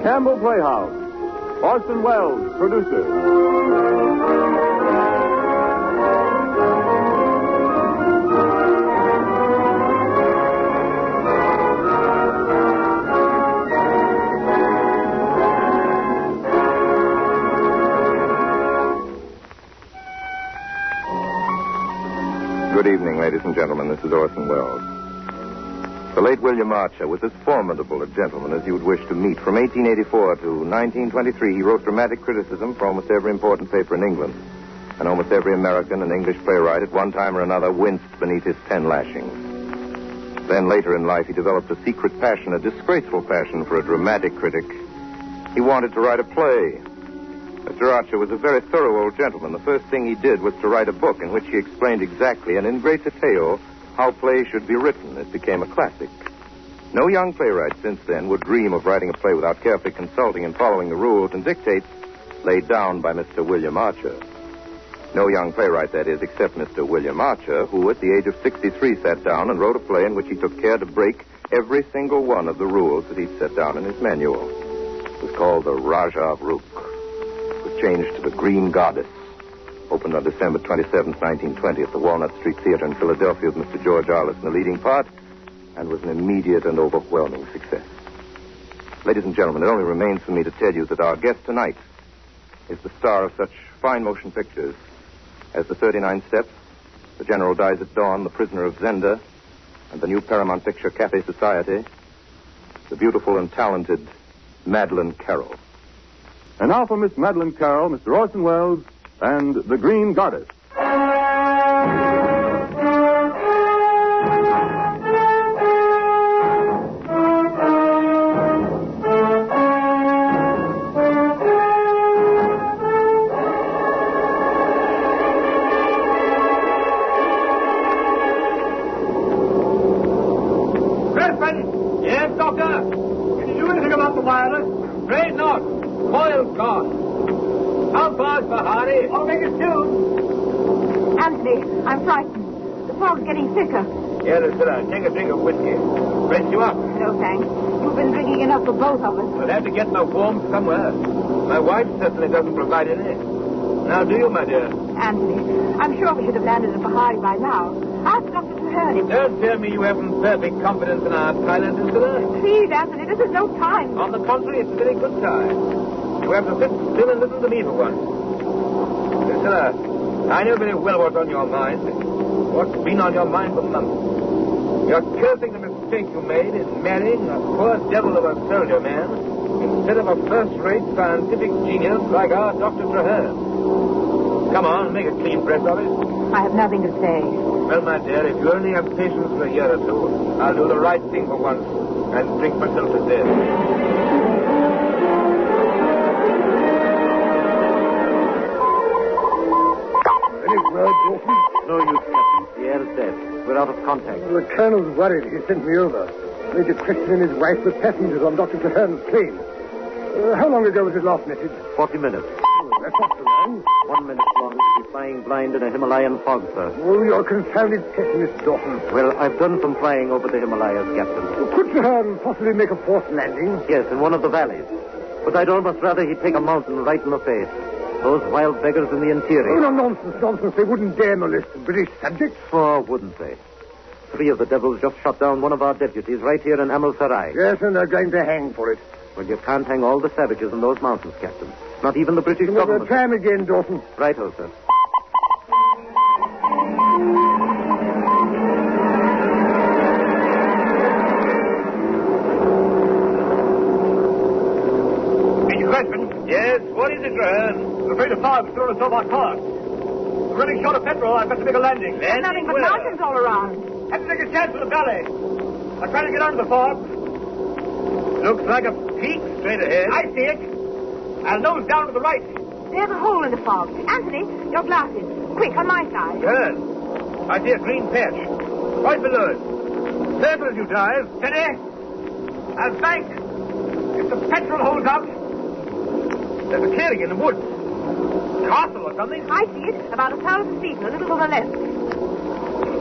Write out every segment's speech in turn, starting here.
Campbell Playhouse. Orson Welles, producer. Good evening, ladies and gentlemen. This is Orson Welles. The late William Archer was as formidable a gentleman as you would wish to meet. From 1884 to 1923, he wrote dramatic criticism for almost every important paper in England. And almost every American and English playwright at one time or another winced beneath his pen lashings. Then later in life, he developed a secret passion, a disgraceful passion for a dramatic critic. He wanted to write a play. Mr. Archer was a very thorough old gentleman. The first thing he did was to write a book in which he explained exactly and in great detail how plays should be written. It became a classic. No young playwright since then would dream of writing a play without carefully consulting and following the rules and dictates laid down by Mr. William Archer. No young playwright, that is, except Mr. William Archer, who at the age of 63 sat down and wrote a play in which he took care to break every single one of the rules that he'd set down in his manual. It was called The Rajah of Rook. Changed to The Green Goddess. Opened on December 27, 1920 at the Walnut Street Theater in Philadelphia with Mr. George Arliss in the leading part, and was an immediate and overwhelming success. Ladies and gentlemen, it only remains for me to tell you that our guest tonight is the star of such fine motion pictures as The 39 Steps, The General Dies at Dawn, The Prisoner of Zenda, and the new Paramount picture Cafe Society, the beautiful and talented Madeleine Carroll. And now for Miss Madeleine Carroll, Mr. Orson Welles, and The Green Goddess. Crispin! Yes, Doctor? Can you do anything about the wireless? Afraid not. Coil's gone. How far's Bahari? I'll make it soon. Anthony, I'm frightened. The fog's getting thicker. Here, Lucilla, take a drink of whiskey. Rest you up. No, thanks. You've been drinking enough for both of us. We'll have to get my warmth somewhere. My wife certainly doesn't provide any. Now, do you, my dear? Anthony, I'm sure we should have landed at Bahari by now. Ask Dr. Traherne. Don't tell me you haven't perfect confidence in our pilot, Lucilla. Please, Anthony, this is no time. On the contrary, it's a very good time. You have to sit still and listen to me for once. Lucilla, I know very well what's on your mind. What's been on your mind for months. You're cursing the mistake you made in marrying a poor devil of a soldier man instead of a first-rate scientific genius like our Dr. Traherne. Come on, make a clean breast of it. I have nothing to say. Well, my dear, if you only have patience for a year or two, I'll do the right thing for once and drink myself to death. No use, Captain. The air is dead. We're out of contact. Well, the colonel's worried. He sent me over. Major Crichton and his wife were passengers on Dr. Traherne's plane. How long ago was his last message? 40 minutes. Oh, that's not so long. 1 minute longer to be flying blind in a Himalayan fog, sir. Oh, you're a confounded pessimist, Dawson. Well, I've done some flying over the Himalayas, Captain. Could Traherne possibly make a forced landing? Yes, in one of the valleys. But I'd almost rather he'd take a mountain right in the face. Those wild beggars in the interior. Oh, no, nonsense. They wouldn't dare molest British subjects. Oh, wouldn't they? 3 of the devils just shot down one of our deputies right here in Amulsarai. Yes, and they're going to hang for it. Well, you can't hang all the savages in those mountains, Captain. Not even the British government. Try him again, Dawson. Right-o, sir. Yes, what is it, Traherne? I'm afraid the fog's thrown us off our course. We're running short of petrol. I've got to make a landing. There's nothing but mountains all around. Have to take a chance with the valley. I'm trying to get under the fog. Looks like a peak straight ahead. I see it. I'll nose down to the right. There's a hole in the fog. Anthony, your glasses. Quick, on my side. Good. I see a green patch. Right below it. Careful as you dive. Steady. I'll bank. If the petrol holds out, there's a clearing in the woods. Castle or something. I see it. About 1,000 feet and a little to the left.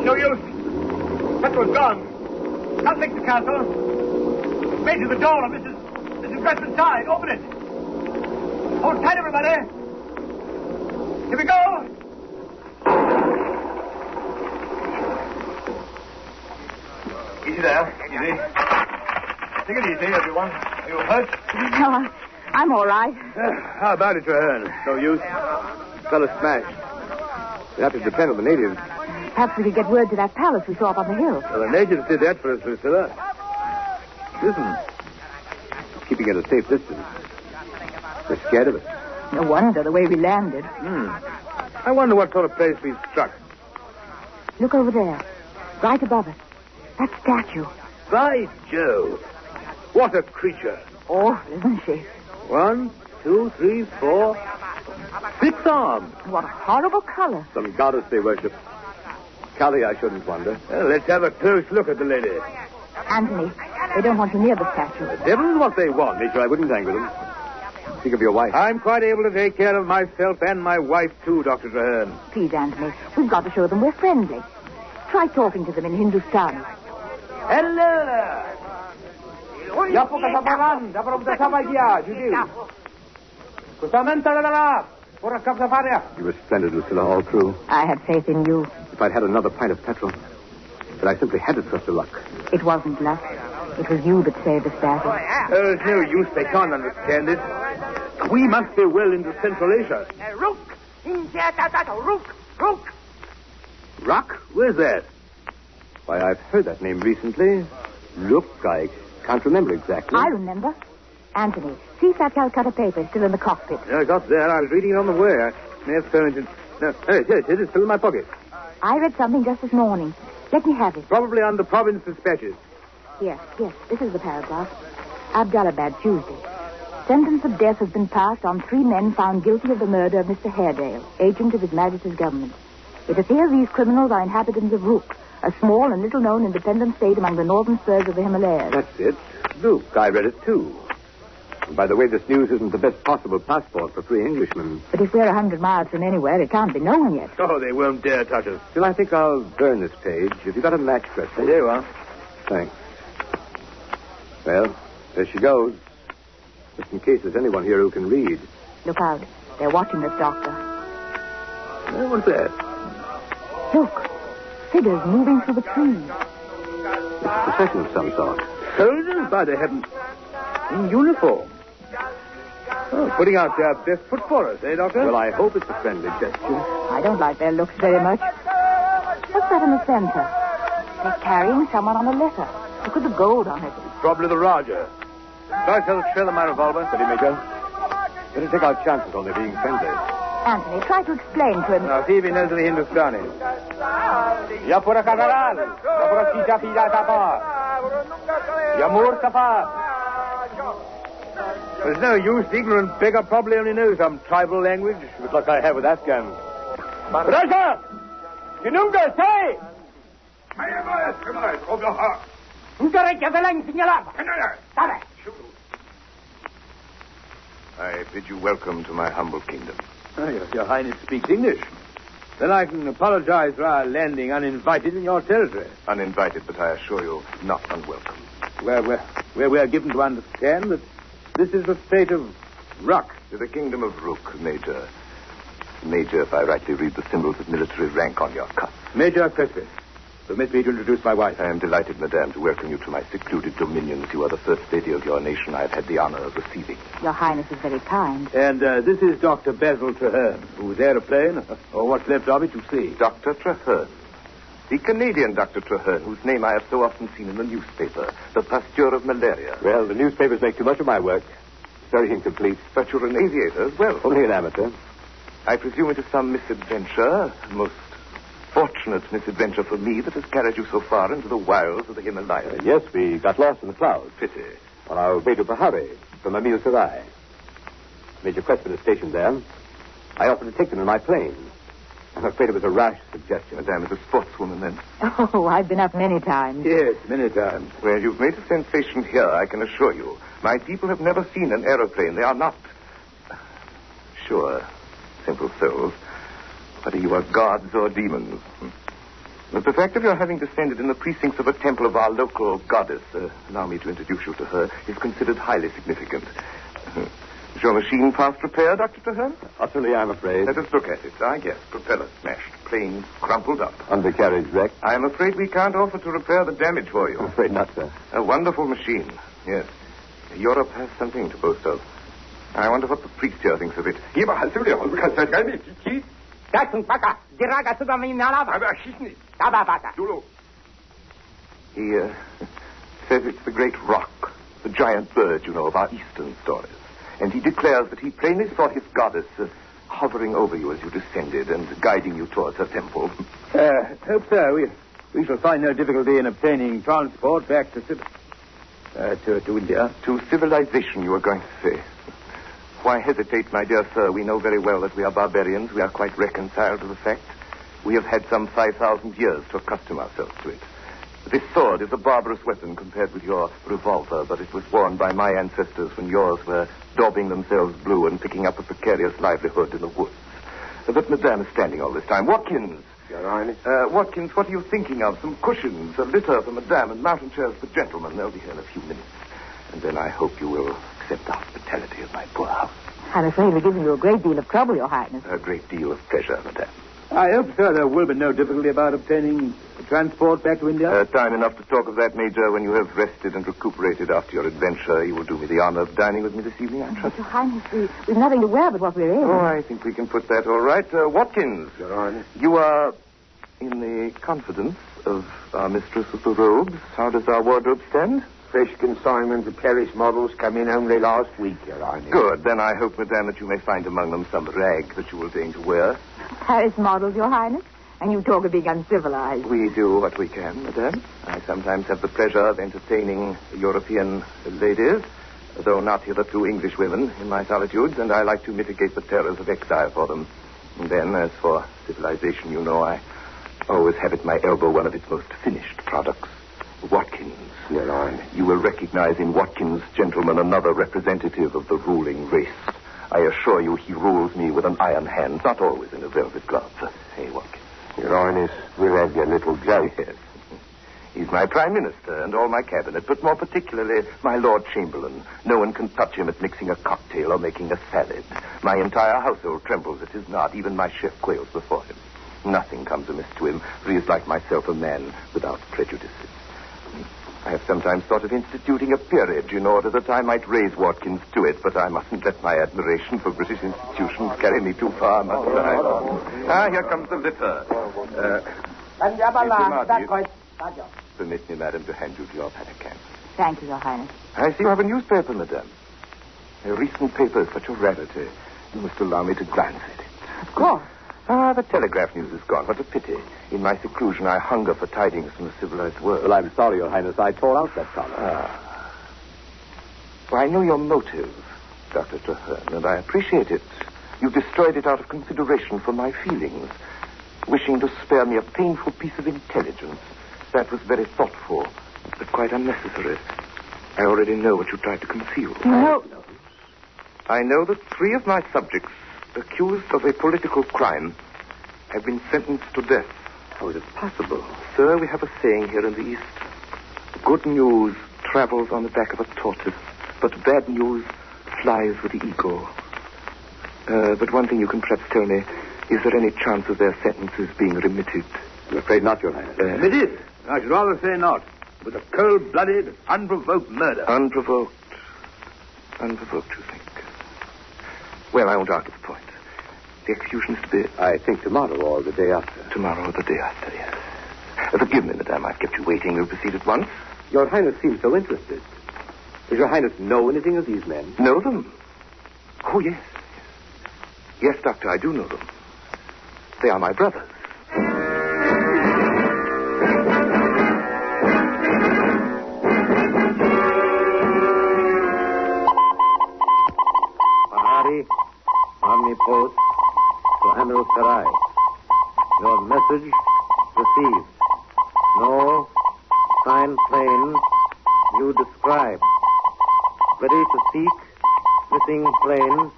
No use. Petrol's gone. I'll take the castle. Maybe the door of Mrs. You press inside. Open it. Hold tight, everybody. Here we go. Easy there. Easy. Take it easy, everyone. Are you hurt? No, I'm all right. How about it, Traherne? No use. Fella's smashed. You have to depend on the natives. Perhaps we could get word to that palace we saw up on the hill. Well, the natives did that for us, Lucilla. Listen. Keeping at a safe distance. They're scared of it. No wonder the way we landed. I wonder what sort of place we struck. Look over there, right above us. That statue. By Jove. What a creature. Awful, isn't she? 1, 2, 3, 4, 6 arms. What a horrible color. Some goddess they worship. Kali, I shouldn't wonder. Well, let's have a close look at the lady. Anthony, they don't want you near the statue. The devil's what they want. Nature, I wouldn't anger them. Think of your wife. I'm quite able to take care of myself and my wife, too, Dr. Traherne. Please, Anthony, we've got to show them we're friendly. Try talking to them in Hindustani. Hello. You were splendid, Lucilla, all through. I had faith in you. If I'd had another pint of petrol. But I simply had to trust to luck. It wasn't luck. It was you that saved us, battle. There's no use. They can't understand it. We must be well into Central Asia. Rock? Where's that? Why, I've heard that name recently. Look, I can't remember exactly. I remember. Anthony, see if that Calcutta paper is still in the cockpit. Yeah, I got there. I was reading it on the way. May have thrown it in... No, it's still in my pocket. I read something just this morning. Let me have it. Probably on the province dispatches. Yes, this is the paragraph. Abdalabad, Tuesday. Sentence of death has been passed on 3 men found guilty of the murder of Mr. Haredale, agent of His Majesty's government. It appears these criminals are inhabitants of Rook, a small and little-known independent state among the northern spurs of the Himalayas. That's it. Look, I read it, too. And by the way, this news isn't the best possible passport for 3 Englishmen. But if we're 100 miles from anywhere, it can't be known yet. Oh, they won't dare touch us. Still, I think I'll burn this page. Have you got a match, Presley? There you are. Thanks. Well, there she goes. Just in case there's anyone here who can read. Look out. They're watching us, Doctor. What's that? Look. Figures moving through the trees. It's a procession of some sort. Soldiers, by the heavens. In uniform. Oh, putting out their best foot for us, eh, Doctor? Well, I hope it's a friendly gesture. I don't like their looks very much. What's that in the center? They're carrying someone on a litter. Look at the gold on it. Probably the Raja. Try to trailer my revolver. Steady, Major. Better take our chances on their being friendly. Anthony, try to explain to him. Now, see if he knows any Hindustani. Yapura Kadaral. Yapura Chicha Pida Tapa. Yamur Tapa. There's no use. The ignorant beggar probably only knows some tribal language. With luck I have with Afghans. Raja! Kinunga, say! I bid you welcome to my humble kingdom. Oh, your Highness speaks English. Then I can apologize for our landing uninvited in your territory. Uninvited, but I assure you, not unwelcome. Where we are given to understand that this is the state of Rook. To the kingdom of Rook, Major. Major, if I rightly read the symbols of military rank on your cuff. Major Crespi. Permit me to introduce my wife. I am delighted, madame, to welcome you to my secluded dominions. You are the first lady of your nation I have had the honor of receiving. Your Highness is very kind. And this is Dr. Basil Traherne, whose aeroplane, or what's left of it, you see. Dr. Traherne. The Canadian Dr. Traherne, whose name I have so often seen in the newspaper. The pasteur of malaria. Well, the newspapers make too much of my work. Very incomplete. But you're an aviator as well. Only an amateur. I presume it is some misadventure, most fortunate misadventure for me that has carried you so far into the wilds of the Himalayas. Yes, we got lost in the clouds. Pity. On our way to Bahari from Amil Sarai. Major Crespin is stationed there. I offered to take them in my plane. I'm afraid it was a rash suggestion. Madame is a sportswoman, then. Oh, I've been up many times. Yes, many times. Well, you've made a sensation here, I can assure you. My people have never seen an aeroplane. They are not... Sure, simple souls. Whether you are gods or demons. But the fact of your having descended in the precincts of a temple of our local goddess, allow me to introduce you to her, is considered highly significant. Is your machine past repair, Dr. Traherne? Utterly, I'm afraid. Let us look at it. I guess. Propeller smashed. Planes crumpled up. Undercarriage wreck? I'm afraid we can't offer to repair the damage for you. I'm afraid not, sir. A wonderful machine. Yes. Europe has something to boast of. I wonder what the priest here thinks of it. He says it's the great rock, the giant bird, you know, of our Eastern stories. And he declares that he plainly saw his goddess hovering over you as you descended and guiding you towards her temple. Hope so. We shall find no difficulty in obtaining transport back to India. To civilization, you were going to say. Why hesitate, my dear sir? We know very well that we are barbarians. We are quite reconciled to the fact. We have had some 5,000 years to accustom ourselves to it. This sword is a barbarous weapon compared with your revolver, but it was worn by my ancestors when yours were daubing themselves blue and picking up a precarious livelihood in the woods. But Madame is standing all this time. Watkins! Your Highness? Watkins, what are you thinking of? Some cushions, a litter for Madame, and mountain chairs for gentlemen. They'll be here in a few minutes. And then I hope you will accept the hospitality of my poor house. I'm afraid we're giving you a great deal of trouble, Your Highness. A great deal of pleasure, Madame. I hope, sir, there will be no difficulty about obtaining transport back to India. Time enough to talk of that, Major. When you have rested and recuperated after your adventure, you will do me the honor of dining with me this evening, I trust. Your Highness, we've nothing to wear but what we're in. Oh, I think we can put that all right. Watkins. Your Highness? You are in the confidence of our mistress of the robes. How does our wardrobe stand? Fresh consignments of Paris models come in only last week, Your Highness. Good. Then I hope, Madame, that you may find among them some rag that you will deign to wear. Paris models, Your Highness? And you talk of being uncivilized. We do what we can, Madame. I sometimes have the pleasure of entertaining European ladies, though not hitherto English women, in my solitudes, and I like to mitigate the terrors of exile for them. And then, as for civilization, you know, I always have at my elbow one of its most finished products, Watkins. Your Highness. You will recognize in Watkins, gentlemen, another representative of the ruling race. I assure you he rules me with an iron hand, not always in a velvet glove. Hey, Watkins. Your Highness, we'll have your little joke. Yes. He's my Prime Minister and all my cabinet, but more particularly my Lord Chamberlain. No one can touch him at mixing a cocktail or making a salad. My entire household trembles at his nod. Even my chef quails before him. Nothing comes amiss to him, for he is like myself, a man without prejudices. I have sometimes thought of instituting a peerage in order that I might raise Watkins to it, but I mustn't let my admiration for British institutions carry me too far, must I? Here comes the litter. Permit me, madam, to hand you to your Vatican. Thank you, Your Highness. I see you have a newspaper, madame. A recent paper is such a rarity. You must allow me to glance at it. Of course. The telegraph news is gone. What a pity. In my seclusion, I hunger for tidings from the civilized world. Well, I'm sorry, Your Highness. I tore out that column. Well, I know your motive, Dr. Traherne, and I appreciate it. You destroyed it out of consideration for my feelings, wishing to spare me a painful piece of intelligence. That was very thoughtful, but quite unnecessary. I already know what you tried to conceal. No. I know that 3 of my subjects, accused of a political crime, have been sentenced to death. How is it possible? Sir, we have a saying here in the East. Good news travels on the back of a tortoise, but bad news flies with the eagle. But one thing you can perhaps tell me, is there any chance of their sentences being remitted? I'm afraid not, Your Highness. Remitted? I should rather say not. It was a cold-blooded, unprovoked murder. Unprovoked, you think? Well, I won't argue the point. The execution is to be... I think tomorrow or the day after. Tomorrow or the day after, yes. Forgive me, madame, I've kept you waiting. We'll proceed at once. Your Highness seems so interested. Does Your Highness know anything of these men? Know them? Oh, yes. Yes, Doctor, I do know them. They are my brothers. Mahari, Omni Post, to Anil Sarai. Your message received. No sign plane you describe. Ready to seek missing plane.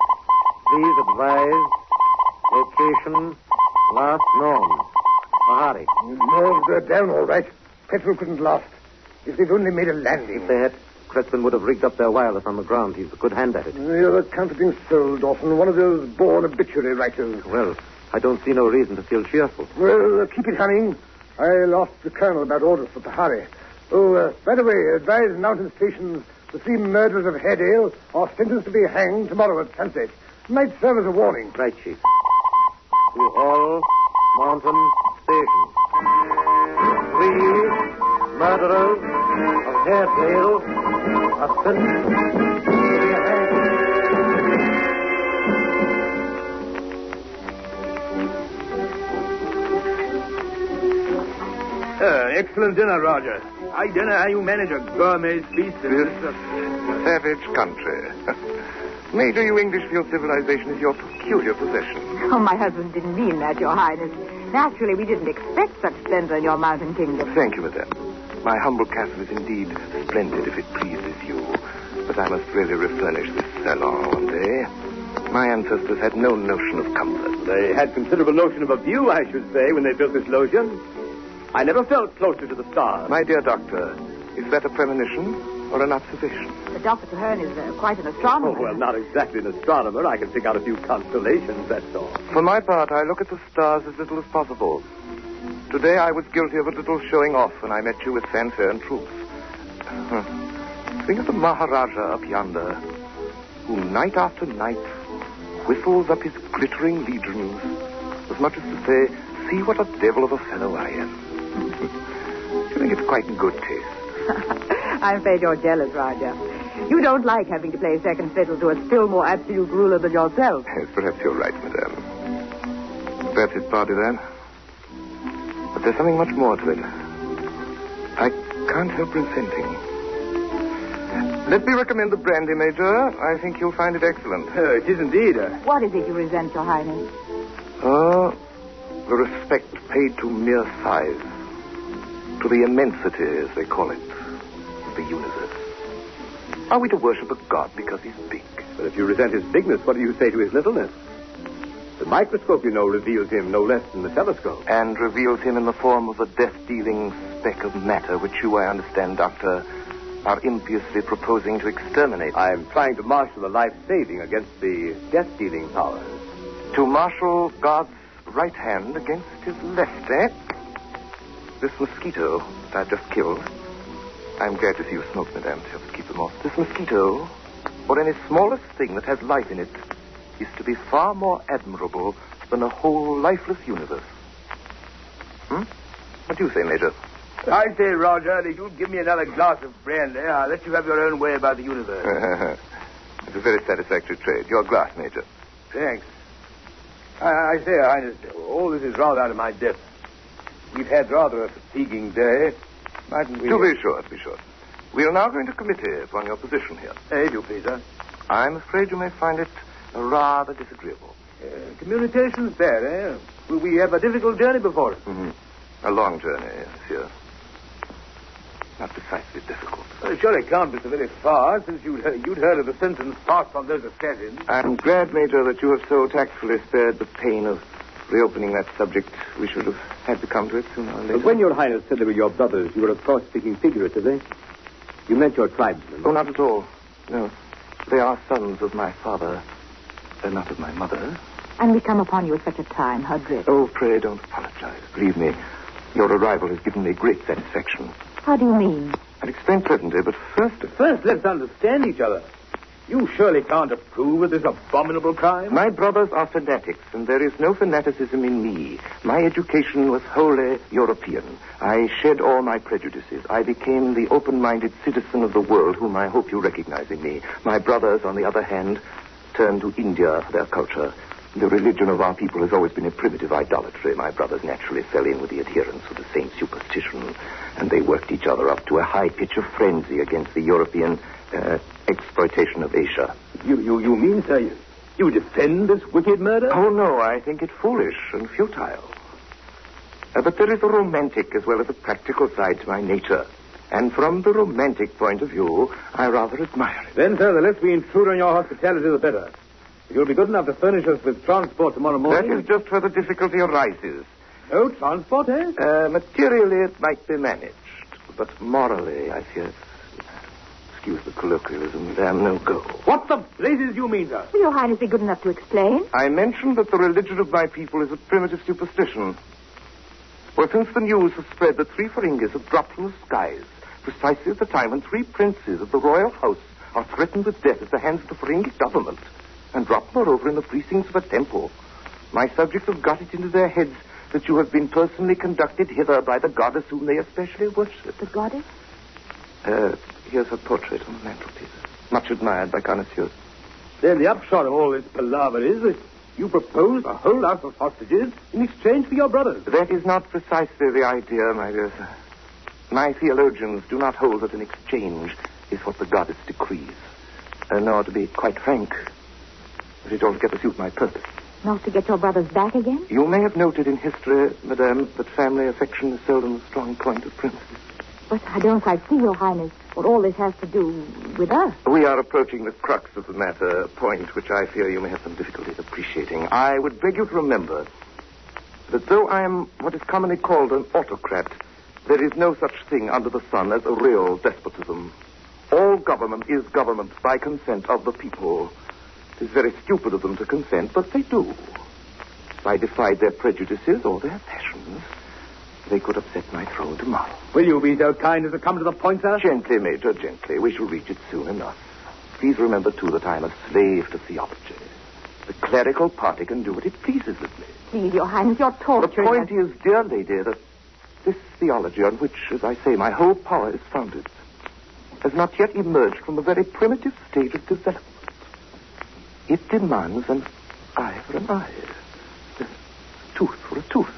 Please advise location last known. Hurry. No, they're down all right. Petrol couldn't last. If they'd only made a landing. If they had, Crespin would have rigged up their wireless on the ground. He's a good hand at it. You're a counterfeiting soul, Dawson. One of those born obituary writers. Well, I don't see no reason to feel cheerful. Well, keep it humming. I'll ask the colonel about orders for Pahari. Oh, by the way, advise mountain stations the 3 murderers of Haredale are sentenced to be hanged tomorrow at sunset. Might serve as a warning. Right, Chief. To all mountain stations. 3 murderers of Haredale are sentenced to be hanged. Excellent dinner, Roger. I don't know how you manage a gourmet feast in this savage country. Major, you English feel civilization is your peculiar possession. Oh, my husband didn't mean that, Your Highness. Naturally, we didn't expect such splendor in your mountain kingdom. Thank you, madame. My humble castle is indeed splendid if it pleases you. But I must really refurnish this salon one day. My ancestors had no notion of comfort. They had considerable notion of a view, I should say, when they built this loggia. I never felt closer to the stars. My dear doctor, is that a premonition or an observation? But Dr. Traherne is quite an astronomer. Oh, well, not exactly an astronomer. I can pick out a few constellations, that's all. For my part, I look at the stars as little as possible. Today I was guilty of a little showing off when I met you with fanfare and troops. Think of the Maharaja up yonder, who night after night whistles up his glittering legions, as much as to say, see what a devil of a fellow I am. I think it's quite in good taste. I'm afraid you're jealous, Roger. You don't like having to play second fiddle to a still more absolute ruler than yourself. Yes, perhaps you're right, madame. Perhaps it's partly that. But there's something much more to it. I can't help resenting. Let me recommend the brandy, Major. I think you'll find it excellent. It is indeed. What is it you resent, Your Highness? The respect paid to mere size. To the immensity, as they call it, of the universe. Are we to worship a god because he's big? But if you resent his bigness, what do you say to his littleness? The microscope, you know, reveals him no less than the telescope. And reveals him in the form of a death-dealing speck of matter, which you, I understand, Doctor, are impiously proposing to exterminate. I am trying to marshal the life-saving against the death-dealing powers. To marshal God's right hand against his left, eh? This mosquito that I've just killed. I'm glad to see you smoke, madame, to help keep them off. This mosquito, or any smallest thing that has life in it, is to be far more admirable than a whole lifeless universe. What do you say, Major? I say, Roger, if you'd give me another glass of brandy, I'll let you have your own way about the universe. It's a very satisfactory trade. Your glass, Major. Thanks. I say, Your Highness, all this is rather out of my depth. We've had rather a fatiguing day. Mightn't we... To be sure. We are now going to committee upon your position here. Do please, sir. I'm afraid you may find it rather disagreeable. Communication's bad, eh? We have a difficult journey before us. Mm-hmm. A long journey, monsieur. Not precisely difficult. Well, it surely can't be so very far, since you'd heard of the sentence passed on those assassins. I'm glad, Major, that you have so tactfully spared the pain of reopening that subject. We should have had to come to it sooner or later. But when Your Highness said they were your brothers, you were, of course, speaking figuratively. You meant your tribesmen. Oh, not at all. No. They are sons of my father. They're not of my mother. And we come upon you at such a time. How dreadful. Oh, pray don't apologize. Believe me, your arrival has given me great satisfaction. How do you mean? I'll explain presently, but first, let's understand each other. You surely can't approve of this abominable crime. My brothers are fanatics, and there is no fanaticism in me. My education was wholly European. I shed all my prejudices. I became the open-minded citizen of the world, whom I hope you recognize in me. My brothers, on the other hand, turned to India for their culture. The religion of our people has always been a primitive idolatry. My brothers naturally fell in with the adherents of the same superstition, and they worked each other up to a high pitch of frenzy against the European exploitation of Asia. You mean, sir, you defend this wicked murder? Oh, no, I think it foolish and futile. But there is a romantic as well as a practical side to my nature. And from the romantic point of view, I rather admire it. Then, sir, the less we intrude on your hospitality, the better. If you'll be good enough to furnish us with transport tomorrow morning... That is just where the difficulty arises. No transport, eh? Materially, it might be managed. But morally, I fear it's, excuse the colloquialism, damn no go. What the blazes do you mean, sir? Will Your Highness be good enough to explain? I mentioned that the religion of my people is a primitive superstition. Well, since the news has spread that 3 Feringis have dropped from the skies, precisely at the time when 3 princes of the royal house are threatened with death at the hands of the Ferengi government, and dropped, moreover, in the precincts of a temple, my subjects have got it into their heads that you have been personally conducted hither by the goddess whom they especially worship. The goddess? Here's her portrait on the mantelpiece. Much admired by connoisseurs. Then the upshot of all this palaver is that you propose a whole lot of hostages in exchange for your brothers. That is not precisely the idea, my dear sir. My theologians do not hold that an exchange is what the goddess decrees. Nor, to be quite frank, that it altogether suit my purpose. Not to get your brothers back again? You may have noted in history, madame, that family affection is seldom a strong point of princes. But I don't quite see, Your Highness, what all this has to do with us. We are approaching the crux of the matter, a point which I fear you may have some difficulty appreciating. I would beg you to remember that though I am what is commonly called an autocrat, there is no such thing under the sun as a real despotism. All government is government by consent of the people. It is very stupid of them to consent, but they do. If I defied their prejudices or their passions, they could upset my throne tomorrow. Will you be so kind as to come to the point, sir? Gently, Major, gently. We shall reach it soon enough. Please remember, too, that I am a slave to theology. The clerical party can do what it pleases with me. Please, Your Highness, you're torturing The point us. is, dear lady, that this theology on which, as I say, my whole power is founded, has not yet emerged from a very primitive stage of development. It demands an eye for an eye, a tooth for a tooth,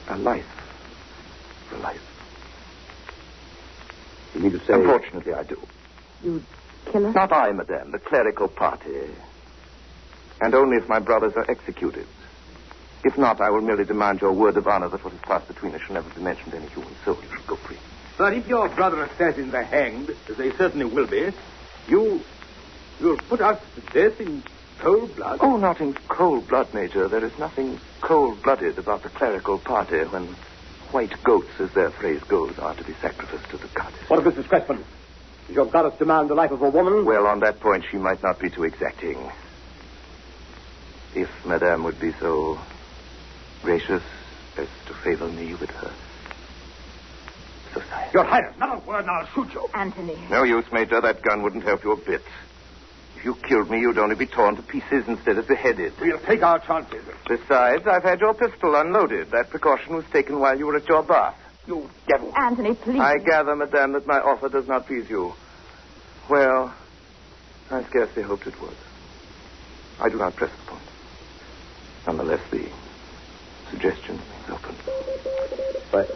a life for a life. You mean to say... Unfortunately, I do. You'd kill us? Not I, madame, the clerical party. And only if my brothers are executed. If not, I will merely demand your word of honor that what has passed between us shall never be mentioned to any human soul. You shall go free. But if your brother assassins are hanged, as they certainly will be, you'll put us to death in cold blood? Oh, not in cold blood, Major. There is nothing cold-blooded about the clerical party when white goats, as their phrase goes, are to be sacrificed to the goddess. What of Mrs. Crespin? Does your goddess demand the life of a woman? Well, on that point, she might not be too exacting. If Madame would be so gracious as to favor me with her society. Your Highness, not a word and I'll shoot you. Anthony. No use, Major. That gun wouldn't help you a bit. If you killed me, you'd only be torn to pieces instead of beheaded. We'll take our chances. Besides, I've had your pistol unloaded. That precaution was taken while you were at your bath. You devil. Anthony, please. I gather, Madame, that my offer does not please you. Well, I scarcely hoped it would. I do not press the point. Nonetheless, the suggestion remains open. But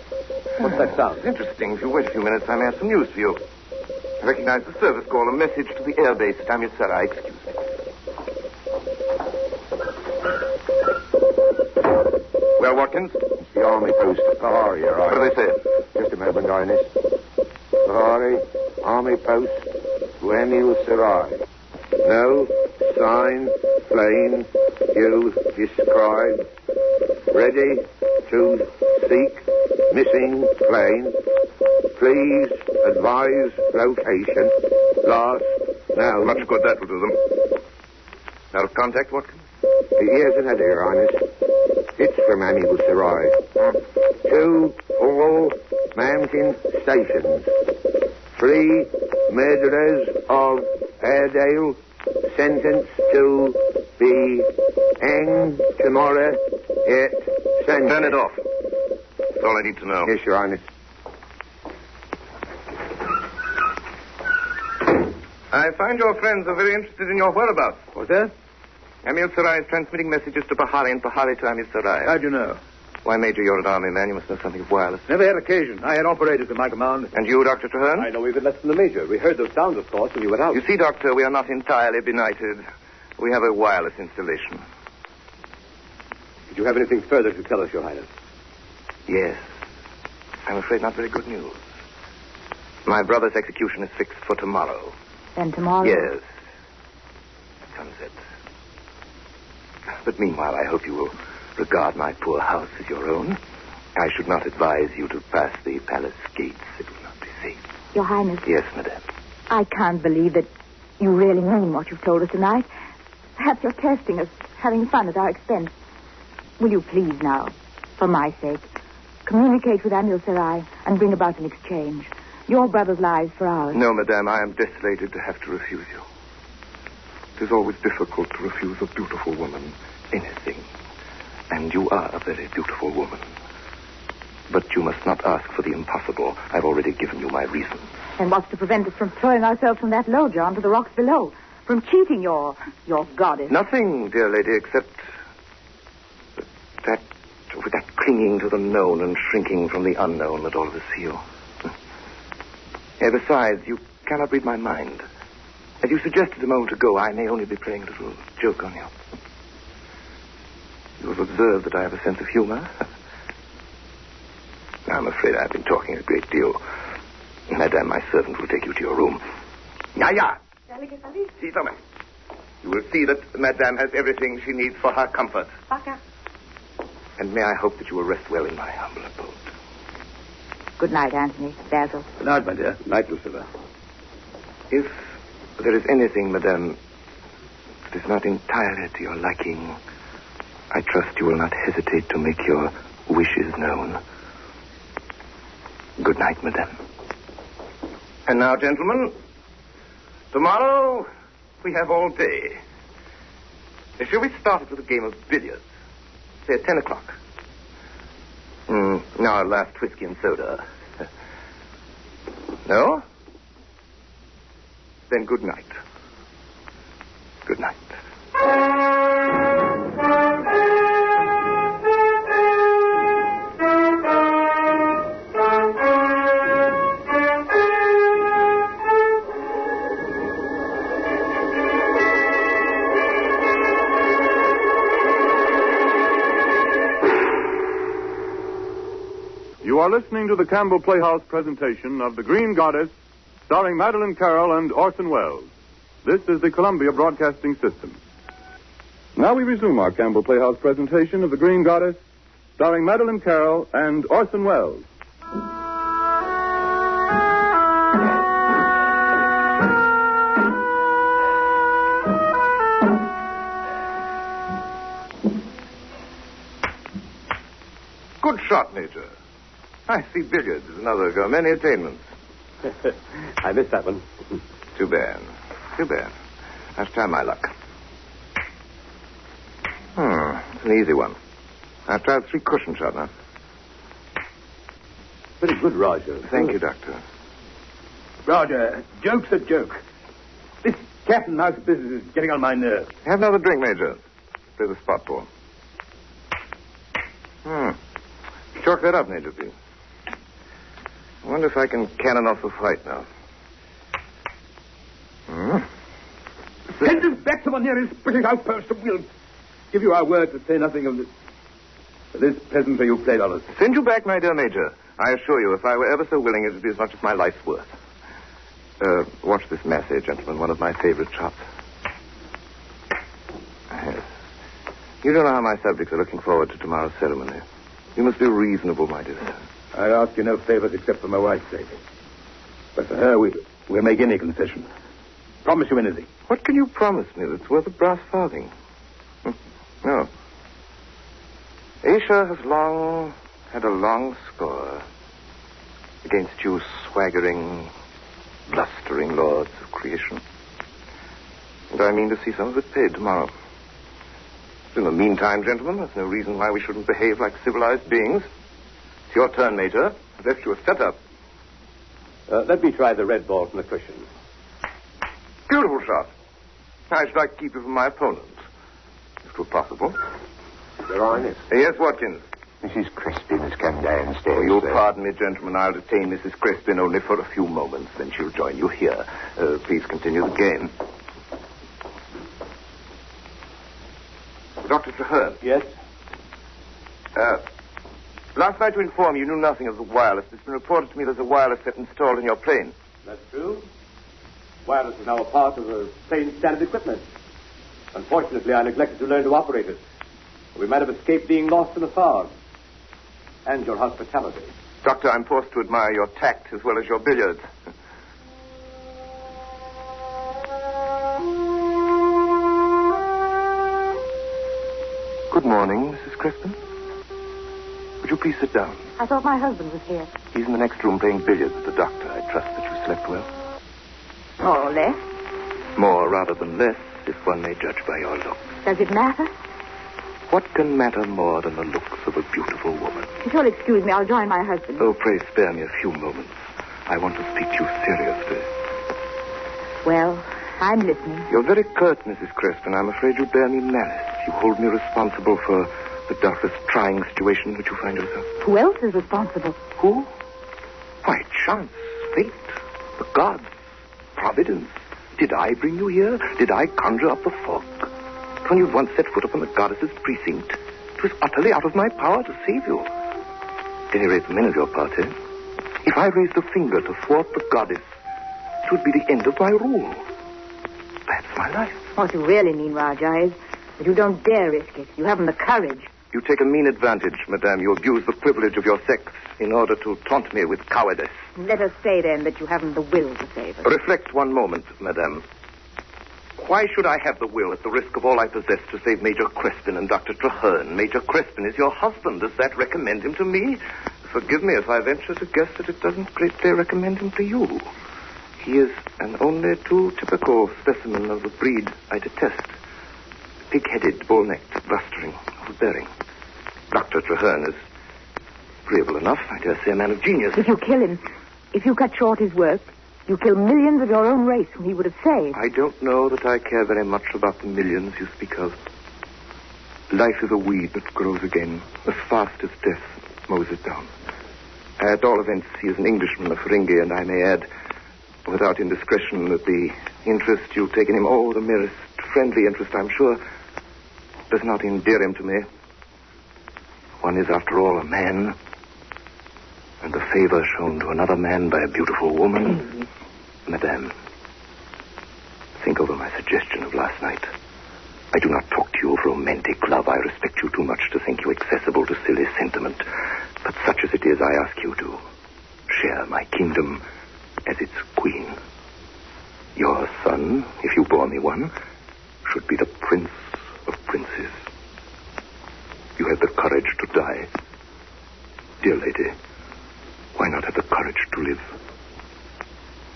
what's that sound? It's interesting. If you wait a few minutes, I may have some news for you. I recognize the service call, a message to the air base at Amitsara. Excuse me. Well, Watkins? It's the army post, Pahari, Your What do Highness. they say? Just a moment, Highness. Pahari, army post, to Emil Sarai. No sign, plane, you describe. Ready to seek missing plane. Please advise location. Last, now. Much good that will do them. Out of contact, Watkins? Here's another, Your Highness. It's from Emil Sarai. To all mountain stations. 3 murderers of Airedale sentenced to be hanged tomorrow at sunset. Turn it off. That's all I need to know. Yes, Your Highness. I find your friends are very interested in your whereabouts. What's that? Amil Sarai is transmitting messages to Pahari and Pahari to Amil Sarai. How'd you know? Why, Major, you're an army man. You must know something of wireless. Never had occasion. I had operators in my command. And you, Dr. Traherne? I know even less than the Major. We heard those sounds, of course, when you went out. You see, Doctor, we are not entirely benighted. We have a wireless installation. Did you have anything further to tell us, Your Highness? Yes. I'm afraid not very good news. My brother's execution is fixed for tomorrow. Then tomorrow? Yes. At sunset. But meanwhile, I hope you will regard my poor house as your own, I should not advise you to pass the palace gates. It will not be safe. Your Highness. Yes, madame. I can't believe that you really mean what you've told us tonight. Perhaps you're testing us, having fun at our expense. Will you please now, for my sake, communicate with Amil Sarai and bring about an exchange? Your brother's lives for ours. No, madame, I am desolated to have to refuse you. It is always difficult to refuse a beautiful woman anything. And you are a very beautiful woman. But you must not ask for the impossible. I've already given you my reasons. And what's to prevent us from throwing ourselves from that lodge onto the rocks below? From cheating your goddess? Nothing, dear lady, except that clinging to the known and shrinking from the unknown that all of us feel. Besides, you cannot read my mind. As you suggested a moment ago, I may only be playing a little joke on you. You have observed that I have a sense of humor. I'm afraid I've been talking a great deal. Madame, my servant will take you to your room. Ja. See, Thomas. You will see that Madame has everything she needs for her comfort. Baka. And may I hope that you will rest well in my humble abode. Good night, Anthony. Basil. Good night, my dear. Night, Lucilla. If there is anything, Madame, that is not entirely to your liking, I trust you will not hesitate to make your wishes known. Good night, Madame. And now, gentlemen, tomorrow we have all day. Shall we start it with a game of billiards? Say at 10 o'clock. Now our last whiskey and soda. No? Then good night. Good night. You are listening to the Campbell Playhouse presentation of The Green Goddess, starring Madeline Carroll and Orson Welles. This is the Columbia Broadcasting System. Now we resume our Campbell Playhouse presentation of The Green Goddess, starring Madeline Carroll and Orson Welles. Good shot, Major. I see billiards is another of your many attainments. I missed that one. Too bad. Let's try my luck. It's an easy one. I'll try the 3-cushion shot now. Pretty good, Roger. Thank you, Doctor. Roger, joke's a joke. This cat and mouse business is getting on my nerves. Have another drink, Major. Play the spot ball. Chalk that up, Major, please. I wonder if I can cannon off the fight now. Send us back to the nearest British outpost and we'll give you our word to say nothing of this peasantry you played on us. Send you back, my dear Major. I assure you, if I were ever so willing, it would be as much as my life's worth. Watch this massage, gentlemen. One of my favorite shots. Yes. You don't know how my subjects are looking forward to tomorrow's ceremony. You must be reasonable, my dear sir. I ask you no favors except for my wife's sake. But for her, we'll make any concession. Promise you anything. What can you promise me that's worth a brass farthing? No. Asia has long had a long score against you swaggering, blustering lords of creation. And I mean to see some of it paid tomorrow. In the meantime, gentlemen, there's no reason why we shouldn't behave like civilized beings. It's your turn, Major. I've left you a setup. Let me try the red ball from the cushion. Beautiful shot. I should like to keep you from my opponent, if it were possible. Your Highness. Yes, Watkins. Mrs. Crispin has come downstairs. Oh, you'll pardon me, gentlemen. I'll detain Mrs. Crispin only for a few moments. Then she'll join you here. Please continue the game. Dr. Traherne. Yes? Last night to inform you knew nothing of the wireless. It's been reported to me there's a wireless set installed in your plane. That's true. Wireless is now a part of the plane's standard equipment. Unfortunately, I neglected to learn to operate it. We might have escaped being lost in the fog. And your hospitality. Doctor, I'm forced to admire your tact as well as your billiards. Good morning, Mrs. Crispin. Would you please sit down? I thought my husband was here. He's in the next room playing billiards with the doctor. I trust that you slept well. More or less. More rather than less, if one may judge by your looks. Does it matter? What can matter more than the looks of a beautiful woman? If you'll excuse me, I'll join my husband. Oh, pray spare me a few moments. I want to speak to you seriously. Well, I'm listening. You're very curt, Mrs. Crispin. I'm afraid you bear me malice. You hold me responsible for the doubtless trying situation in which you find yourself. Who else is responsible? Who? Why, chance, fate, the gods, providence. Did I bring you here? Did I conjure up the fog? When you once set foot upon the goddess's precinct, it was utterly out of my power to save you. At any rate, the men of your party. If I raised a finger to thwart the goddess, it would be the end of my rule. That's my life. What you really mean, Raja, is that you don't dare risk it. You haven't the courage. You take a mean advantage, madame. You abuse the privilege of your sex in order to taunt me with cowardice. Let us say, then, that you haven't the will to save us. Reflect one moment, madame. Why should I have the will at the risk of all I possess to save Major Crispin and Dr. Traherne? Major Crispin is your husband. Does that recommend him to me? Forgive me if I venture to guess that it doesn't greatly recommend him to you. He is an only too typical specimen of the breed I detest. Pig-headed, bull-necked, blustering, overbearing. Dr. Traherne is agreeable enough. I dare say a man of genius. If you kill him, if you cut short his work, you kill millions of your own race whom he would have saved. I don't know that I care very much about the millions you speak of. Life is a weed that grows again as fast as death mows it down. At all events, he is an Englishman, a Feringhi, and I may add, without indiscretion, that the interest you've taken him, the merest friendly interest, I'm sure, does not endear him to me. One is, after all, a man, and the favor shown to another man by a beautiful woman. Madame, think over my suggestion of last night. I do not talk to you of romantic love. I respect you too much to think you accessible to silly sentiment. But such as it is, I ask you to share my kingdom as its queen. Your son, if you bore me one, should be the prince of princes. You have the courage to die. Dear lady, why not have the courage to live?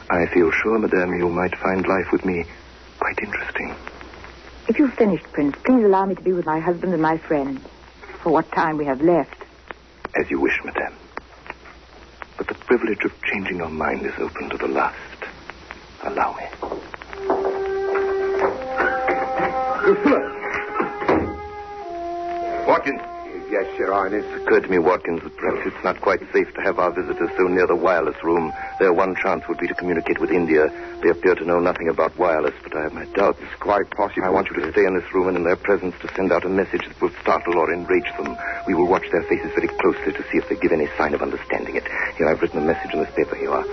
I feel sure, madame, you might find life with me quite interesting. If you've finished, Prince, please allow me to be with my husband and my friend for what time we have left. As you wish, madame. But the privilege of changing your mind is open to the last. Allow me. Watkins. Yes, Your Highness. It occurred to me, Watkins, that perhaps it's not quite safe to have our visitors so near the wireless room. Their one chance would be to communicate with India. They appear to know nothing about wireless, but I have my doubts. It's quite possible. I want you to stay in this room and in their presence to send out a message that will startle or enrage them. We will watch their faces very closely to see if they give any sign of understanding it. Here, I've written a message in this paper. Here you are.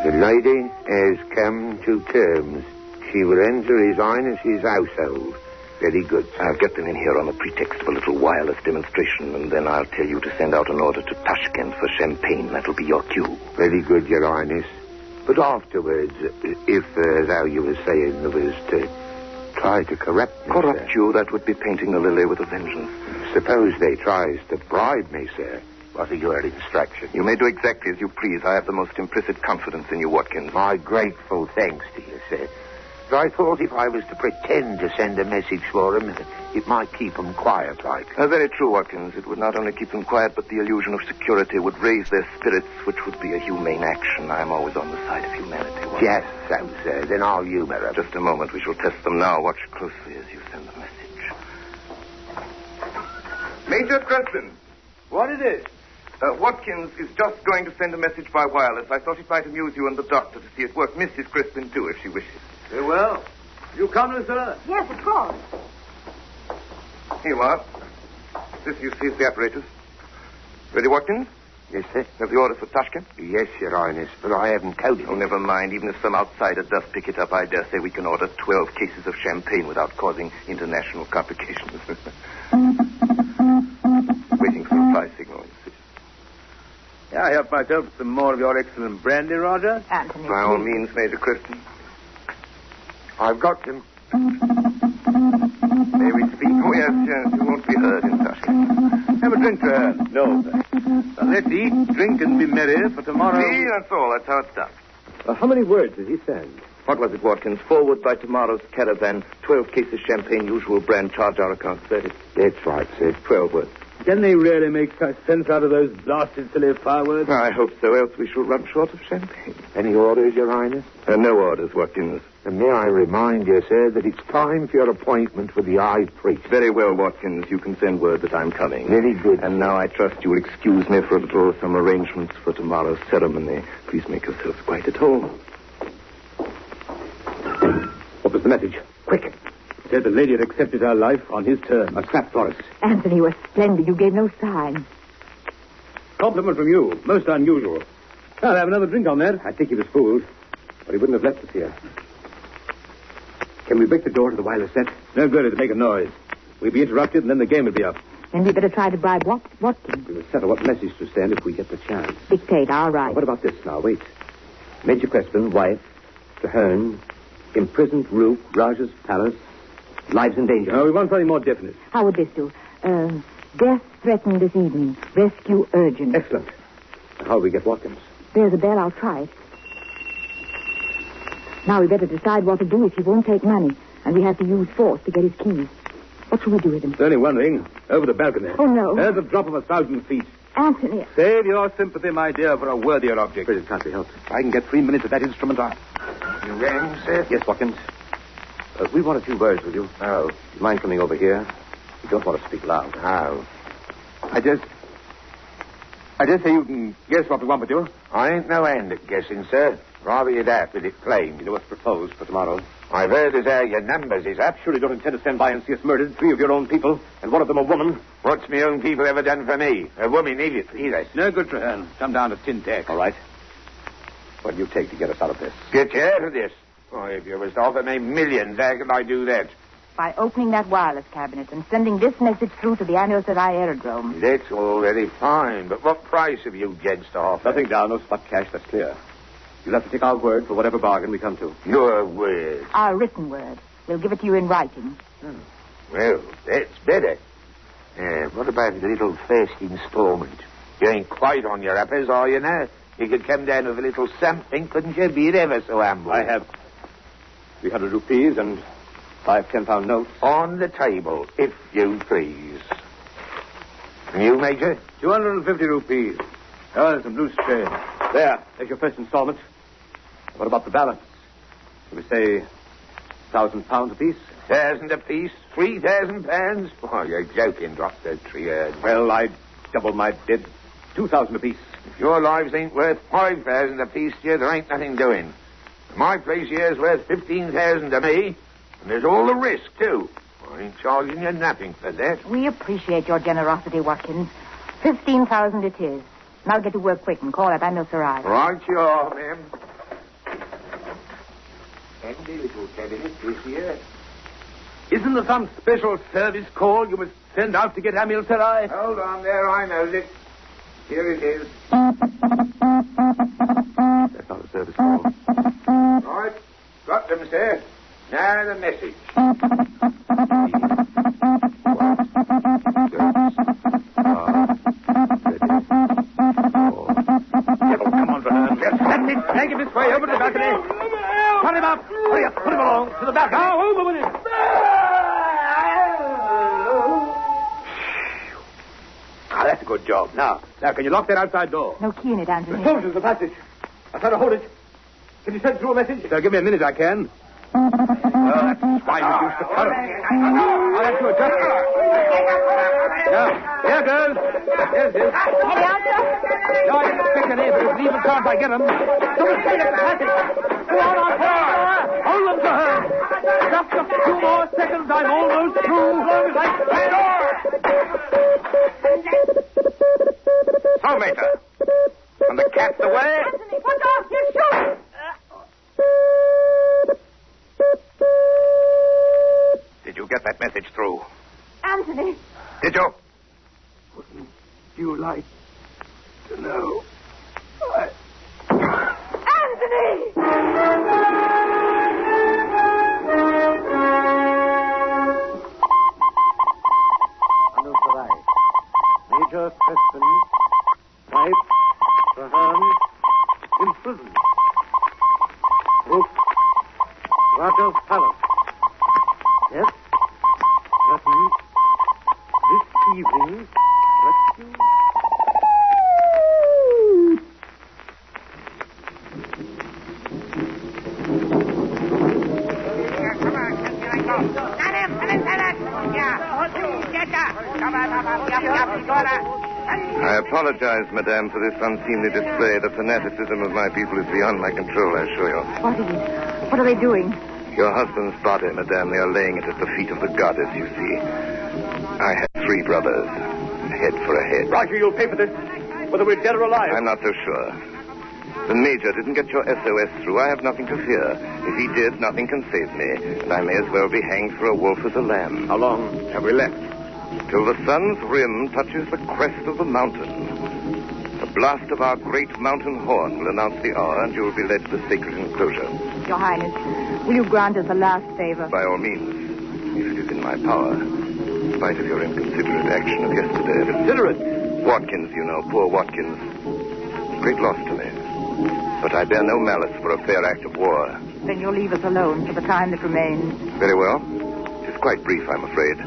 The lady has come to terms. She will enter His Highness's household. Very good, sir. I'll get them in here on the pretext of a little wireless demonstration, and then I'll tell you to send out an order to Tashkent for champagne. That'll be your cue. Very good, Your Highness. But afterwards, if, thou you were saying, there was to try to corrupt me, Corrupt sir. you, that would be painting the lily with a vengeance. Suppose they tries to bribe me, sir. What are your instructions? You may do exactly as you please. I have the most implicit confidence in you, Watkins. My grateful thanks to you, sir. But I thought if I was to pretend to send a message for them, it might keep them quiet like. Very true, Watkins. It would not only keep them quiet, but the illusion of security would raise their spirits, which would be a humane action. I'm always on the side of humanity. Watkins. Yes, so, sir. Then I'll humor them. Just a moment. We shall test them now. Watch closely as you send the message. Major Creston. What is it? Watkins is just going to send a message by wireless. I thought it might amuse you and the doctor to see it work. Mrs. Crispin, too, if she wishes. Very well. You come, Lucilla? Yes, of course. Here you are. This, you see, is the apparatus. Ready, Watkins? Yes, sir. Have the order for Tashkent? Yes, Your Highness, but I haven't coded Oh, it. never mind. Even if some outsider does pick it up, I dare say we can order 12 cases of champagne without causing international complications. Waiting for the fly signal. Yeah, I help myself to some more of your excellent brandy, Roger. Anthony. By all means, Major Clifton. I've got them. May we speak? Oh, yes. You won't be heard in Tashkent. Have a drink, sir. No, sir. Let's eat, drink, and be merry for tomorrow. See, that's all. That's how it's done. How many words did he send? What was it, Watkins? Forward by tomorrow's caravan. 12 cases champagne, usual brand. Charge our account 30. That's right, sir. 12 words. Can they really make sense out of those blasted silly fireworks? I hope so, else we shall run short of champagne. Any orders, Your Highness? No orders, Watkins. And may I remind you, sir, that it's time for your appointment with the high priest. Very well, Watkins. You can send word that I'm coming. Very good. And now I trust you will excuse me for some arrangements for tomorrow's ceremony. Please make yourselves quite at home. What was the message? Quick. Said the lady had accepted her life on his terms. A snap for us. Anthony, you were splendid. You gave no sign. Compliment from you. Most unusual. I'll have another drink on that. I think he was fooled, but he wouldn't have left us here. Can we break the door to the wireless set? No good. It'd make a noise. We'd be interrupted, and then the game would be up. Then we better try to bribe Watkins. We will settle what message to send if we get the chance. Dictate, all right. What about this now? Wait. Major Crespin, wife, Traherne, imprisoned Rook, Rajah's palace, lives in danger. No, we want something more definite. How would this do? Death threatened this evening. Rescue urgent. Excellent. How will we get Watkins? There's a bell. I'll try it. Now we better decide what to do if he won't take money, and we have to use force to get his keys. What shall we do with him? There's only one thing. Over the balcony. Oh, no. There's a drop of 1,000 feet. Anthony. Save your sympathy, my dear, for a worthier object. It can't be helped. I can get 3 minutes of that instrument on. You rang, sir? Yes, Watkins. We want a few words with you. Oh. Do you mind coming over here? We don't want to speak loud. How? I just say you can guess what we want with you. I ain't no hand at guessing, sir. Rather you'd have with it plain. You know what's proposed for tomorrow? I've heard as how your numbers is up. Surely don't intend to stand by and see us murdered, 3 of your own people, and one of them a woman. What's my own people ever done for me? A woman either. No good, Traherne. Come down to tin tack. All right. What do you take to get us out of this? Get you out of this. Why, if you was to offer me millions, how could I do that? By opening that wireless cabinet and sending this message through to the Anniversary Aerodrome. That's all very fine, but what price have you gents to offer? Nothing down, no spot cash, that's clear. You'll have to take our word for whatever bargain we come to. Your word. Our written word. We'll give it to you in writing. Well, that's better. What about the little first installment? You ain't quite on your uppers, are you now? You could come down with a little something, couldn't you? Be it ever so humble. I have 300 rupees and 5 10-pound notes. On the table, if you please. And you, Major? 250 rupees. Oh, there's some loose change. There's your first installment. What about the balance? Shall we say 1,000 pounds apiece? 1,000 apiece? 3,000 pounds? Oh, you're joking, Dr. Traherne. Well, I'd double my bid. 2,000 apiece. If your lives ain't worth 5,000 apiece to you, there ain't nothing doing. My place here's worth 15,000 to me, and there's all the risk, too. I ain't charging you nothing for that. We appreciate your generosity, Watkins. 15,000 it is. Now get to work quick and call up Anniversary. Right you are, ma'am. Handy little cabinet this here. Isn't there some special service call you must send out to get Amil Sarai? Hold on there, I know it. Here it is. That's not a service call. Right. Got them, sir. Now the message. Come on, Traherne. That's it. Take him this way, over to the balcony. Put him up. Hurry up. Put him along to the balcony. Now, over with him. Ah, that's a good job. Now, can you lock that outside door? No key in it, Anthony. Soldiers, the passage. I'll try to hold it. Can you send through a message? Give me a minute, I can. Oh, that swine reduced the current. I'll have to adjust it. Now, here goes. Here's this. Any answer? No, I didn't expect any, but it's an even chance I get them. So we stay at the passage. Go on, hold them to her. Just a few more seconds. I'm almost through. As long as I... So, Mater, Cast away. Anthony, put off your shoes! Did you get that message through? Anthony! Did you? Wouldn't you like to know? Anthony! Unauthorized. Major Preston, wife, Traherne, in prison. Roof, Rogers Palace. Yes, Preston, this evening, rescue. I apologize, madame, for this unseemly display. The fanaticism of my people is beyond my control, I assure you. What is it? What are they doing? Your husband's body, madame, they are laying it at the feet of the goddess, you see. I had 3 brothers, head for a head. Roger, you'll pay for this, whether we're dead or alive. I'm not so sure. The Major didn't get your SOS through. I have nothing to fear. If he did, nothing can save me, and I may as well be hanged for a wolf as a lamb. How long have we left? Till the sun's rim touches the crest of the mountain. The blast of our great mountain horn will announce the hour, and you will be led to the sacred enclosure. Your Highness, will you grant us a last favor? By all means, if it is in my power, in spite of your inconsiderate action of yesterday. Considerate? Watkins, you know, poor Watkins. Great loss to me. But I bear no malice for a fair act of war. Then you'll leave us alone for the time that remains. Very well. It is quite brief, I'm afraid.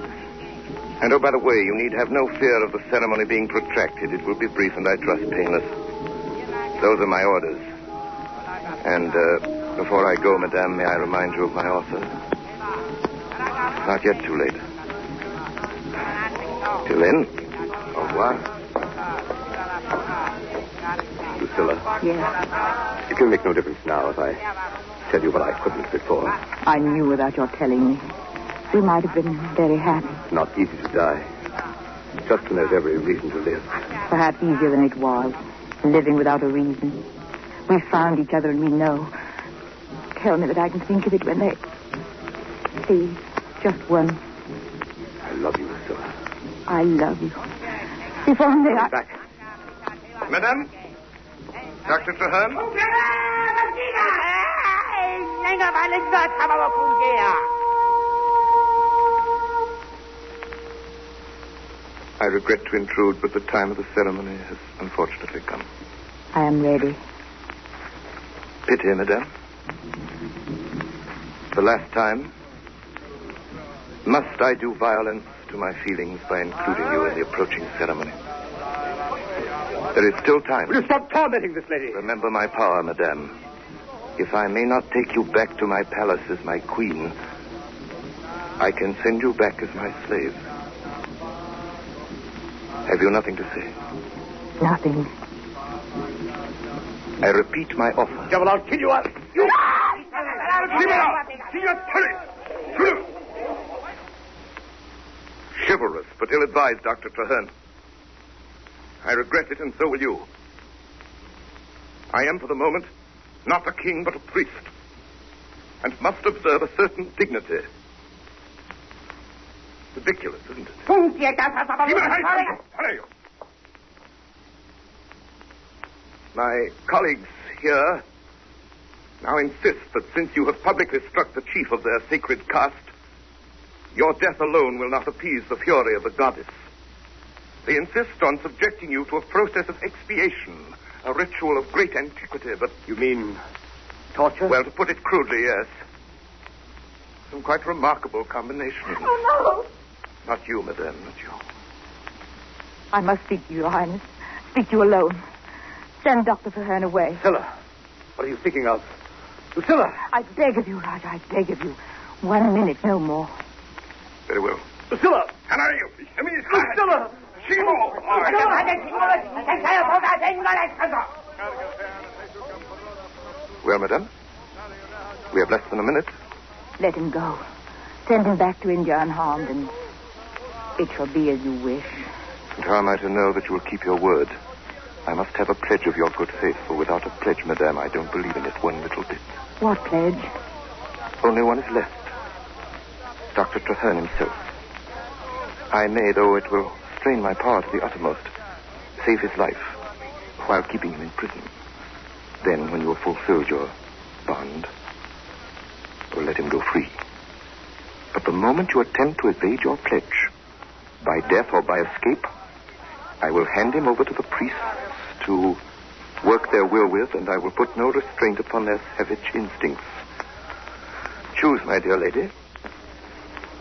And oh, by the way, you need have no fear of the ceremony being protracted. It will be brief and I trust painless. Those are my orders. And before I go, madame, may I remind you of my offer? It's not yet too late. Till then, au revoir. Lucilla. Yes. It can make no difference now if I tell you what I couldn't before. I knew without your telling me. We might have been very happy. It's not easy to die. Just when there's every reason to live. Perhaps easier than it was. Living without a reason. We found each other and we know. Tell me that I can think of it when they... Please, just one. I love you, Lucilla. I love you. If only I... Back. Madame? Dr. Traherne? I regret to intrude, but the time of the ceremony has unfortunately come. I am ready. Pity, madame. The last time, must I do violence to my feelings by including you in the approaching ceremony? There is still time. Will you stop tormenting this lady? Remember my power, madame. If I may not take you back to my palace as my queen, I can send you back as my slave. Have you nothing to say? Nothing. I repeat my offer. Devil, I'll kill you up. You... Chivalrous, but ill-advised, Dr. Traherne. I regret it, and so will you. I am, for the moment, not a king, but a priest, and must observe a certain dignity. Ridiculous, isn't it? My colleagues here now insist that since you have publicly struck the chief of their sacred caste, your death alone will not appease the fury of the goddess. They insist on subjecting you to a process of expiation, a ritual of great antiquity, but... You mean torture? Well, to put it crudely, yes. Some quite remarkable combinations. Oh, no. Not you, madame, not you. I must speak to you, Your Highness. Speak to you alone. Send Dr. Traherne away. Lucilla, what are you thinking of? Lucilla! I beg of you, Roger, I beg of you. 1 minute, no more. Very well. Lucilla! Lucilla! Well, madame, we have less than a minute. Let him go. Send him back to India unharmed, and it shall be as you wish. And how am I to know that you will keep your word? I must have a pledge of your good faith, for without a pledge, madame, I don't believe in it one little bit. What pledge? Only one is left. Dr. Traherne himself. I may, though it will strain my power to the uttermost, save his life while keeping him in prison. Then, when you have fulfilled your bond, I will let him go free. But the moment you attempt to evade your pledge, by death or by escape, I will hand him over to the priests to work their will with, and I will put no restraint upon their savage instincts. Choose, my dear lady.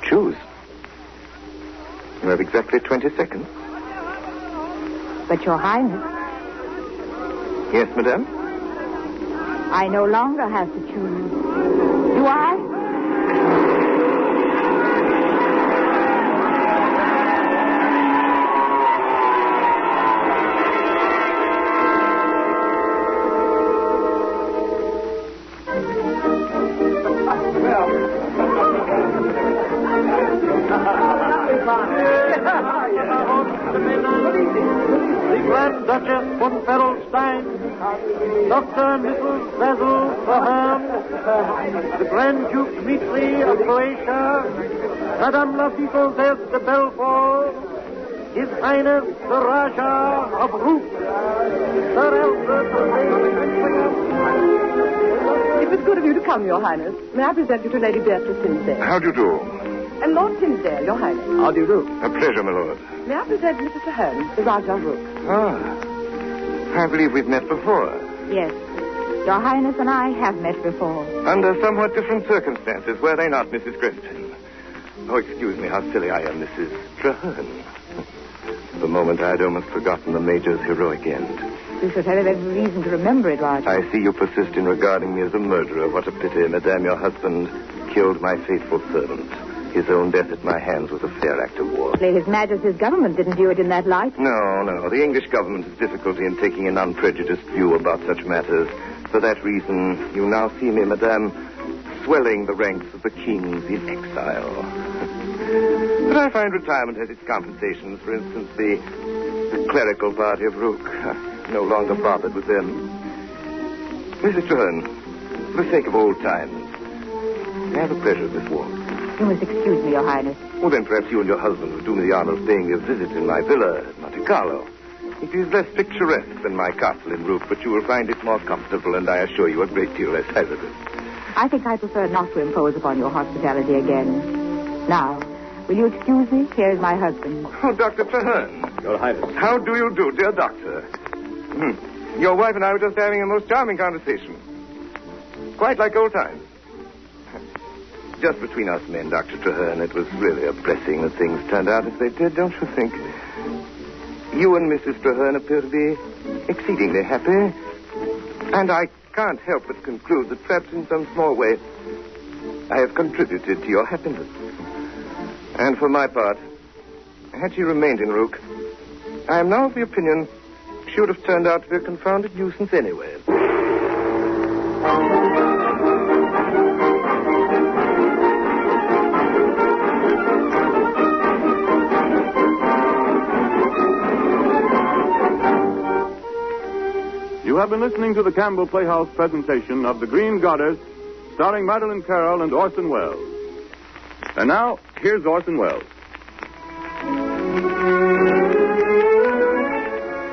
Choose. You have exactly 20 seconds. But, Your Highness, Yes, madame? I no longer have to choose. Do I? Duchess von Ferrelstein, Dr. and Mrs. Basil Traherne, the Grand Duke Dmitri of Croatia, Madame Lafitte de Belfort, His Highness the Rajah of Rook, Sir Alfred. It was good of you to come, Your Highness. May I present you to Lady Beatrice Tinsdale? How do you do? And Lord Tinsdale, Your Highness. How do you do? A pleasure, my lord. May I present Mrs. Traherne, the Rajah of Rook? I believe we've met before. Yes. Your Highness and I have met before. Under somewhat different circumstances, were they not, Mrs. Creston? Oh, excuse me, how silly I am, Mrs. Traherne. For the moment, I had almost forgotten the Major's heroic end. You should have every reason to remember it, Rajah. I see you persist in regarding me as a murderer. What a pity, madame, your husband killed my faithful servant. His own death at my hands was a fair act of war. His Majesty's government didn't view it in that light. No. The English government has difficulty in taking an unprejudiced view about such matters. For that reason, you now see me, madame, swelling the ranks of the kings in exile. But I find retirement has its compensations. For instance, the clerical party of Rook. No longer bothered with them. Mrs. Traherne, for the sake of old times, may I have the pleasure of this walk? You must excuse me, Your Highness. Well, then perhaps you and your husband will do me the honor of paying me a visit in my villa at Monte Carlo. It is less picturesque than my castle in Rook, but you will find it more comfortable, and I assure you a great deal less hazardous. I think I prefer not to impose upon your hospitality again. Now, will you excuse me? Here is my husband. Oh, Dr. Traherne. Your Highness. How do you do, dear doctor? Your wife and I were just having a most charming conversation. Quite like old times. Just between us men, Dr. Traherne, it was really a blessing that things turned out as they did, don't you think? You and Mrs. Traherne appear to be exceedingly happy. And I can't help but conclude that perhaps in some small way I have contributed to your happiness. And for my part, had she remained in Rook, I am now of the opinion she would have turned out to be a confounded nuisance anyway. You have been listening to the Campbell Playhouse presentation of The Green Goddess, starring Madeline Carroll and Orson Welles. And now, here's Orson Welles.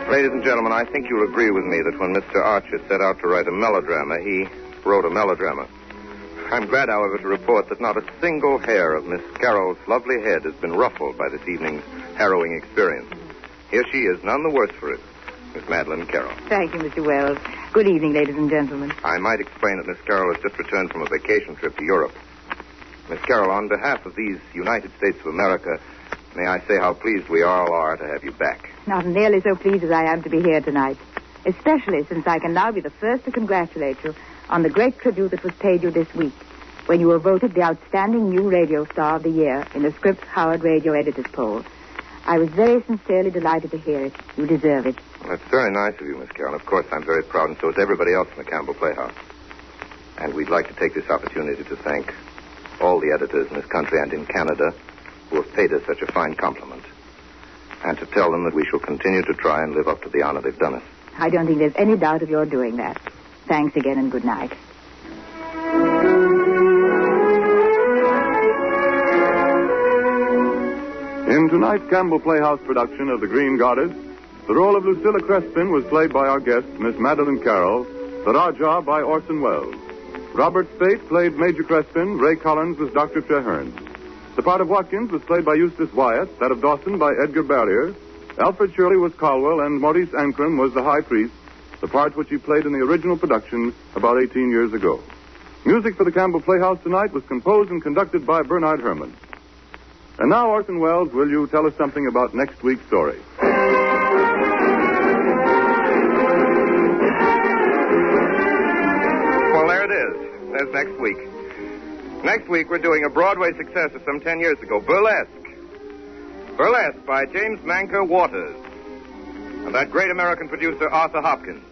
Ladies and gentlemen, I think you'll agree with me that when Mr. Archer set out to write a melodrama, he wrote a melodrama. I'm glad, however, to report that not a single hair of Miss Carroll's lovely head has been ruffled by this evening's harrowing experience. Here she is, none the worse for it, Miss Madeline Carroll. Thank you, Mr. Wells. Good evening, ladies and gentlemen. I might explain that Miss Carroll has just returned from a vacation trip to Europe. Miss Carroll, on behalf of these United States of America, may I say how pleased we all are to have you back. Not nearly so pleased as I am to be here tonight, especially since I can now be the first to congratulate you on the great tribute that was paid you this week when you were voted the outstanding new radio star of the year in the Scripps Howard Radio Editors Poll. I was very sincerely delighted to hear it. You deserve it. Well, that's very nice of you, Miss Carroll. Of course, I'm very proud, and so is everybody else in the Campbell Playhouse. And we'd like to take this opportunity to thank all the editors in this country and in Canada who have paid us such a fine compliment, and to tell them that we shall continue to try and live up to the honor they've done us. I don't think there's any doubt of your doing that. Thanks again and good night. In tonight's Campbell Playhouse production of The Green Goddess, the role of Lucilla Crespin was played by our guest, Miss Madeline Carroll, the Rajah by Orson Welles. Robert Spate played Major Crespin, Ray Collins was Dr. Treherne. The part of Watkins was played by Eustace Wyatt, that of Dawson by Edgar Barrier. Alfred Shirley was Caldwell, and Maurice Ancram was the High Priest, the part which he played in the original production about 18 years ago. Music for the Campbell Playhouse tonight was composed and conducted by Bernard Herrmann. And now, Orson Welles, will you tell us something about next week's story? Well, there it is. There's next week. Next week, we're doing a Broadway success of some 10 years ago, Burlesque. Burlesque by James Manker Waters and that great American producer, Arthur Hopkins.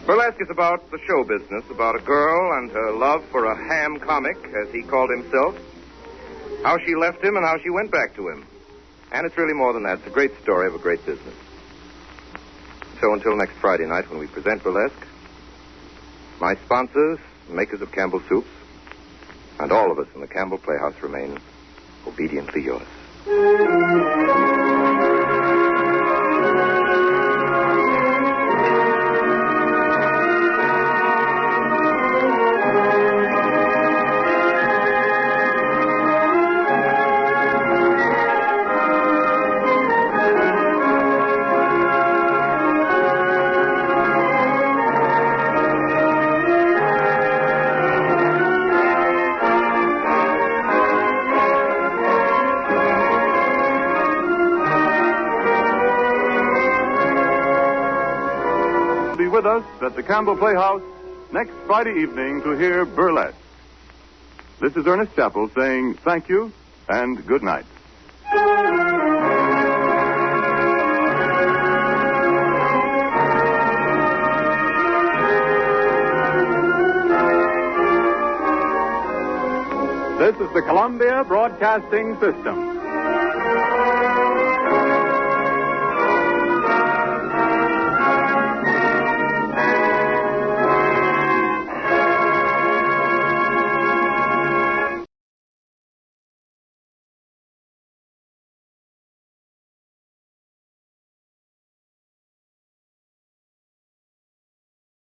Burlesque is about the show business, about a girl and her love for a ham comic, as he called himself, how she left him and how she went back to him. And it's really more than that. It's a great story of a great business. So until next Friday night when we present Burlesque, my sponsors, makers of Campbell Soups, and all of us in the Campbell Playhouse remain obediently yours. Be with us at the Campbell Playhouse next Friday evening to hear Burlesque. This is Ernest Chappell saying thank you and good night. This is the Columbia Broadcasting System.